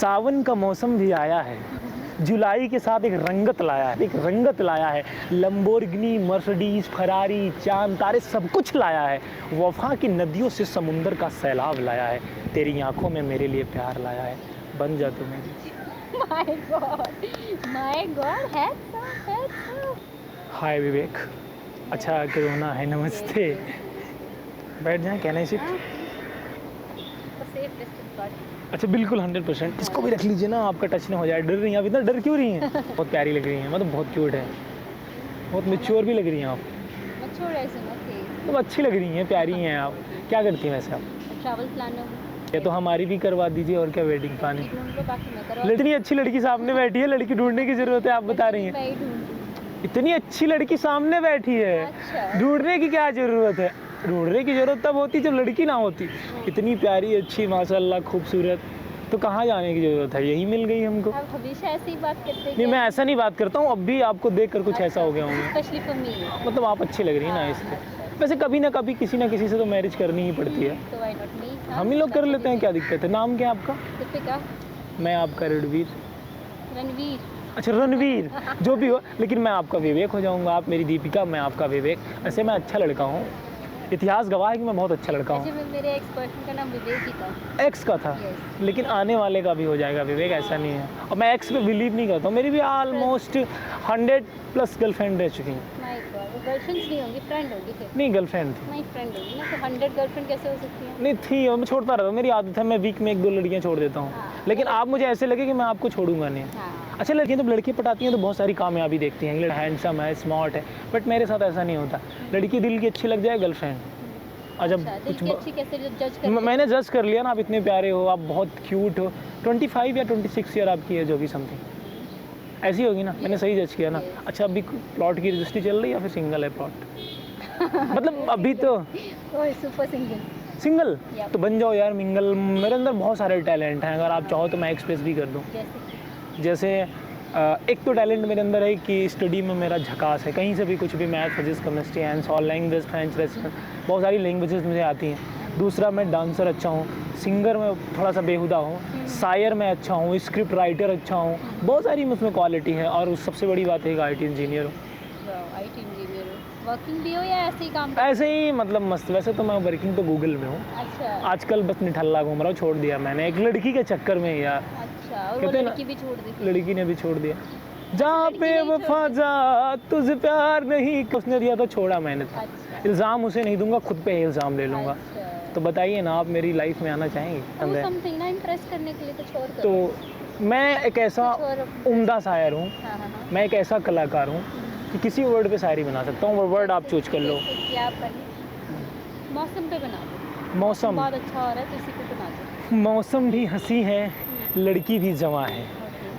सावन का मौसम भी आया है, जुलाई के साथ एक रंगत लाया है, एक रंगत लाया है। लंबोर्गिनी, मर्सिडीज, फरारी, चांद तारे सब कुछ लाया है। वफा की नदियों से समुंदर का सैलाब लाया है। तेरी आंखों में मेरे लिए प्यार लाया है, बन जा तू मेरी। माय गॉड है। हाय विवेक, अच्छा कोरोना है, नमस्ते। बैठ जाएं, कहना सिर्फ। अच्छा बिल्कुल 100%। इसको भी रख लीजिए ना, आपका टच ना हो जाए। डर रही हैं आप, इतना डर क्यों रही हैं? बहुत प्यारी लग रही हैं, मतलब बहुत क्यूट है, बहुत मैच्योर भी लग रही हैं आप। तो अच्छी लग रही हैं, प्यारी हैं आप। क्या करती हैं वैसे आप? Travel planner. ये तो हमारी भी करवा दीजिए, और क्या वेडिंग प्लानिंग। इतनी अच्छी लड़की सामने बैठी है, लड़की ढूंढने की जरूरत है, आप बता रही हैं। इतनी अच्छी लड़की सामने बैठी है, ढूंढने की क्या जरूरत है? ढूंढने की जरूरत तब होती जब लड़की ना होती। इतनी प्यारी, अच्छी, माशाल्लाह खूबसूरत, तो कहाँ जाने की जरूरत है? यही मिल गई हमको। आप हमेशा ऐसी बात करते हैं? नहीं, मैं ऐसा नहीं बात करता हूँ, अब भी आपको देखकर कुछ ऐसा हो गया हूँ। Specially for me. मतलब आप अच्छी लग रही है ना, इसलिए। वैसे कभी ना कभी किसी ना किसी से तो मैरिज करनी ही पड़ती है। तो व्हाई नॉट मी? हम ही लोग कर लेते हैं, क्या दिक्कत है? नाम क्या है आपका? दीपिका। मैं आपका रणवीर। रणवीर। अच्छा रणवीर, जो भी हो, लेकिन मैं आपका विवेक हो जाऊंगा। आप मेरी दीपिका, मैं आपका विवेक। ऐसे मैं अच्छा लड़का हूँ, इतिहास गवाह है कि मैं बहुत अच्छा लड़का हूँ। मेरे एक्स बॉयफ्रेंड का नाम विवेक ही था। एक्स का था? लेकिन आने वाले का भी हो जाएगा विवेक, ऐसा नहीं है। और मैं एक्स पे बिलीव नहीं करता हूँ। मेरी भी ऑलमोस्ट 100+ गर्लफ्रेंड रह चुकी हैं। गर्लफ्रेंड्स नहीं होंगी, फ्रेंड होगी फिर। नहीं, गर्लफ्रेंड थी। नहीं, फ्रेंड होगी ना, तो 100 गर्लफ्रेंड कैसे हो सकती है? नहीं थी, और मैं छोड़ता रहता हूँ, मेरी आदत है। मैं वीक में 1-2 लड़कियाँ छोड़ देता हूँ। लेकिन आप मुझे ऐसे लगे कि मैं आपको छोड़ूंगा नहीं। अच्छा, लड़कियाँ जब लड़की पटाती हैं तो बहुत सारी कामयाबी देखती हैं, लड़का हैंडसम है, स्मार्ट है, बट मेरे साथ ऐसा नहीं होता। लड़की दिल की अच्छी लग जाए, गर्लफ्रेंड। जब कुछ अच्छी कैसे जज कर? मैंने जज कर लिया ना, आप इतने प्यारे हो, आप बहुत क्यूट हो। 25 या 26 ईयर आपकी है, जो भी समथिंग ऐसी होगी ना, मैंने सही जज किया ना। अच्छा, अभी प्लॉट की रजिस्ट्री चल रही है या फिर सिंगल है प्लॉट? मतलब अभी तो सुपर सिंगल। तो बन जाओ यार मिंगल। मेरे अंदर बहुत सारे टैलेंट हैं, अगर आप चाहो तो मैं एक्सप्रेस भी कर दूँ। जैसे एक तो टैलेंट मेरे अंदर है कि स्टडी में मेरा झकास है, कहीं से भी कुछ भी, math, physics, chemistry and all, language, French, Russian, बहुत सारी लैंग्वेजेस मुझे आती हैं। दूसरा, मैं डांसर अच्छा हूँ, सिंगर में थोड़ा सा बेहुदा हूँ, शायर में अच्छा हूँ, स्क्रिप्ट राइटर अच्छा हूँ, बहुत सारी मुझमें क्वालिटी है। और सबसे बड़ी बात है कि IT इंजीनियर हूँ। वर्किंग भी हो या ऐसे ही काम? ऐसे ही, मतलब मस्त। वैसे तो मैं वर्किंग तो गूगल में हूँ। अच्छा। आजकल बस निठल्ला घूम रहा हूँ, छोड़ दिया मैंने एक लड़की के चक्कर में यार। अच्छा, और वो लड़की भी छोड़ दी? लड़की ने भी छोड़ दिया। जहाँ पे वफा जा तुझे प्यार नहीं, उसने दिया तो छोड़ा मैंने तो। अच्छा। इल्ज़ाम उसे नहीं दूंगा, खुद पे इल्ज़ाम ले लूँगा। अच्छा। तो बताइए ना, आप मेरी लाइफ में आना चाहेंगे? समथिंग ना इम्प्रेस करने के लिए तो छोड़ दो। तो मैं एक ऐसा उम्दा शायर हूँ, मैं एक ऐसा कलाकार हूँ कि किसी वर्ड पे शायरी बना सकता हूँ। वो वर्ड आप चूज कर लो। मौसम पे बना दो। मौसम बहुत अच्छा हो रहा है, तो इसी पे बना दो। मौसम भी हंसी है, लड़की भी जवां है।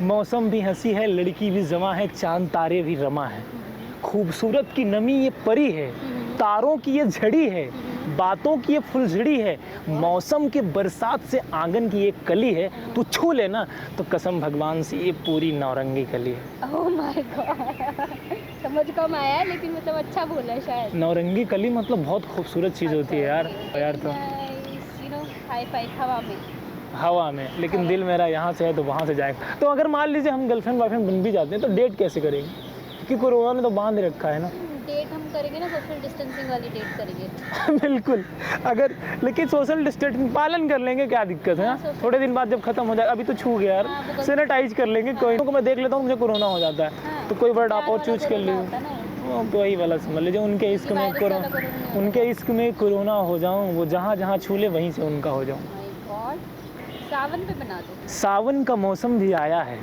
मौसम भी हंसी है, लड़की भी जवां है, चांद तारे भी रमा है। खूबसूरत की नमी ये परी है, तारों की ये झड़ी है, बातों की ये फुलझड़ी है। मौसम के बरसात से आंगन की एक कली है, तू छू लेना तो कसम भगवान से ये पूरी नौरंगी कली है। ओह माय गॉड, समझ कम आया है, लेकिन मतलब अच्छा बोला है शायद। नौरंगी कली मतलब बहुत खूबसूरत चीज़ होती है यार। यार तो हाई फाई हवा में, लेकिन दिल मेरा यहाँ से है तो वहाँ से जाएगा। तो अगर मान लीजिए हम गर्लफ्रेंड बॉयफ्रेंड बन भी जाते हैं, तो डेट कैसे करेंगे? क्योंकि कोरोना ने तो बांध रखा है ना। डेट हम करेंगे ना, सोशल डिस्टेंसिंग वाली डेट करेंगे। बिल्कुल। अगर लेकिन सोशल डिस्टेंसिंग पालन कर लेंगे, क्या दिक्कत है ना? थोड़े दिन बाद जब खत्म हो जाए, अभी तो छू गया यार, सैनिटाइज कर लेंगे। कोई को मैं देख लेता हूँ, मुझे कोरोना हो जाता है, तो कोई वर्ड आप और चूज कर लीजिए। तो वही वाला समझ लीजिए, उनके इश्क में कोरोना हो जाऊँ, वो जहाँ जहाँ छू ले वहीं से उनका हो जाऊँ। सावन पे बना दो। सावन का मौसम भी आया है,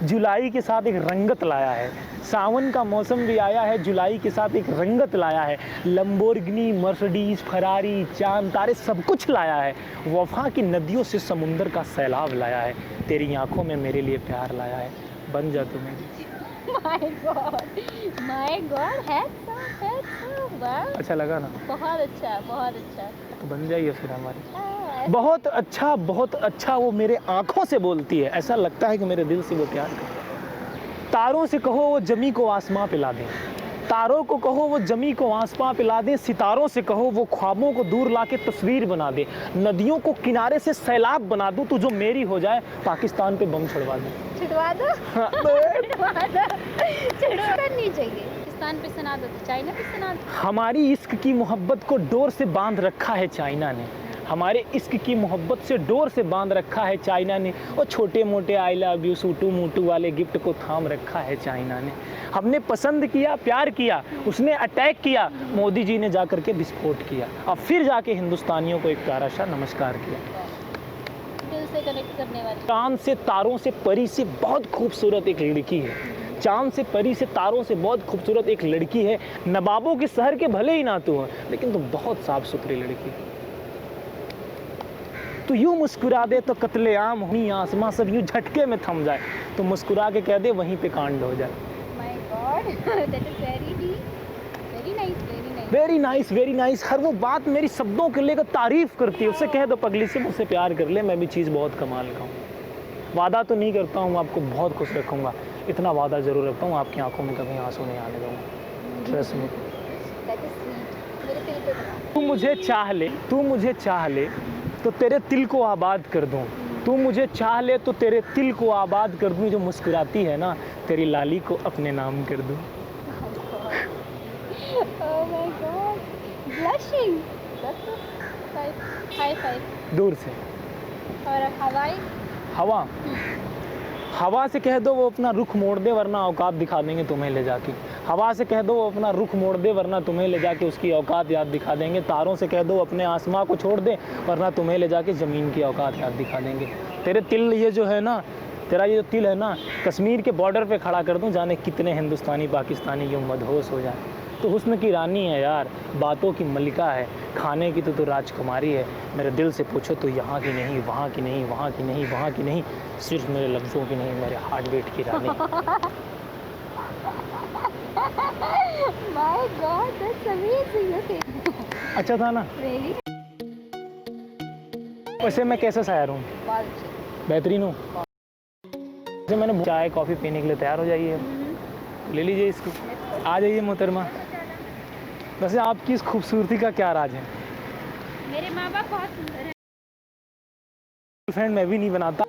जुलाई के साथ एक रंगत लाया है। सावन का मौसम भी आया है, जुलाई के साथ एक रंगत लाया है। लंबोर्गिनी, मर्सिडीज, फरारी, चांद तारे सब कुछ लाया है। वफा की नदियों से समुंदर का सैलाब लाया है। तेरी आंखों में मेरे लिए प्यार लाया है, बन जा तू मेरी। माय गॉड है। अच्छा लगा ना? बहुत अच्छा, बहुत अच्छा। तो बन जाइए फिर हमारी। बहुत अच्छा वो मेरे आंखों से बोलती है, ऐसा लगता है कि मेरे दिल से वो प्यार करती है। तारों से कहो वो जमी को आसमां पिला दें, तारों को कहो वो जमी को आसमां पिला दे, सितारों से कहो वो ख्वाबों को दूर लाके तस्वीर बना दे, नदियों को किनारे से सैलाब बना दूं, तू जो मेरी हो जाए, पाकिस्तान पे बम छुड़वा दे। छुड़वा दो, हाँ, छुड़वा दो, छुड़वा करनी चाहिए। पाकिस्तान पे सुना दो तो चाइना पे सुना दो। हमारी इश्क की मोहब्बत को डोर से बांध रखा है चाइना ने, हमारे इश्क की मोहब्बत से डोर से बांध रखा है चाइना ने, और छोटे मोटे आई लव यू सूटू मूटू वाले गिफ्ट को थाम रखा है चाइना ने। हमने पसंद किया, प्यार किया, उसने अटैक किया, मोदी जी ने जा कर के विस्फोट किया, अब फिर जाके हिंदुस्तानियों को एक प्यारा सा नमस्कार किया। दिल से कनेक्ट करने वाली। चांद से तारों से परी से बहुत खूबसूरत एक लड़की है, चांद से परी से तारों से बहुत खूबसूरत एक लड़की है, नवाबों के शहर के भले ही ना तू हो, लेकिन तुम बहुत साफ सुथरी लड़की है। तो यूं मुस्कुरा दे तो कत्ले आम हुई आसमां सब यूं झटके में थम जाए, तो मुस्कुरा के कह दे वहीं पे कांड हो जाए। My god, that is very deep, very nice, very nice, very nice, very nice. हर वो बात मेरी शब्दों के लेकर तारीफ करती है, उससे कह दो पगली से मुझसे प्यार कर ले, मैं भी चीज़ बहुत कमाल का हूँ। वादा तो नहीं करता हूँ आपको बहुत खुश रखूँगा, इतना वादा ज़रूर रखता हूँ आपकी आंखों में कभी आंसू नहीं आने दूँगा, trust me. That is sweet, मेरे दिल पे बना। तू मुझे चाह ले, तू मुझे चाह ले तो तेरे दिल को आबाद कर दूँ, तू मुझे चाह ले तो तेरे दिल को आबाद कर दूँ, जो मुस्कुराती है ना तेरी लाली को अपने नाम कर दूँ। Oh my God, blushing. That's a five, high five. दूर से और हवाई, हवा, हवा से कह दो वो अपना रुख मोड़ दे, वरना औकात दिखा देंगे तुम्हें ले जाके। हवा से कह दो वो अपना रुख मोड़ दे, वरना तुम्हें ले जाके उसकी औकात याद दिखा देंगे। तारों से कह दो अपने आसमां को छोड़ दे, वरना तुम्हें ले जाके ज़मीन की औकात याद दिखा देंगे। तेरे तिल ये जो है ना, तेरा ये जो तिल है ना, कश्मीर के बॉर्डर पे खड़ा कर दूं, जाने कितने हिंदुस्तानी पाकिस्तानी यूँ मदहोश हो जाए। तो हुस्न की रानी है यार, बातों की मलिका है, खाने की तो राजकुमारी है। मेरे दिल से पूछो तो यहाँ की नहीं, वहाँ की नहीं, वहाँ की नहीं, वहाँ की नहीं, सिर्फ मेरे लफ्ज़ों की नहीं, मेरे हार्ट बीट की रानी। my God, that's amazing. Okay. अच्छा था ना? Really? वैसे मैं कैसा शायर हूँ? बहुत अच्छी। बेहतरीन हूँ। वैसे मैंने चाय कॉफ़ी पीने के लिए तैयार हो जाइए, ले लीजिए इसको, आ जाइए मोहतरमा। वैसे आपकी इस खूबसूरती का क्या राज है? मेरे माँ बाप बहुत सुंदर हैं। फ्रेंड मैं भी नहीं बनाता।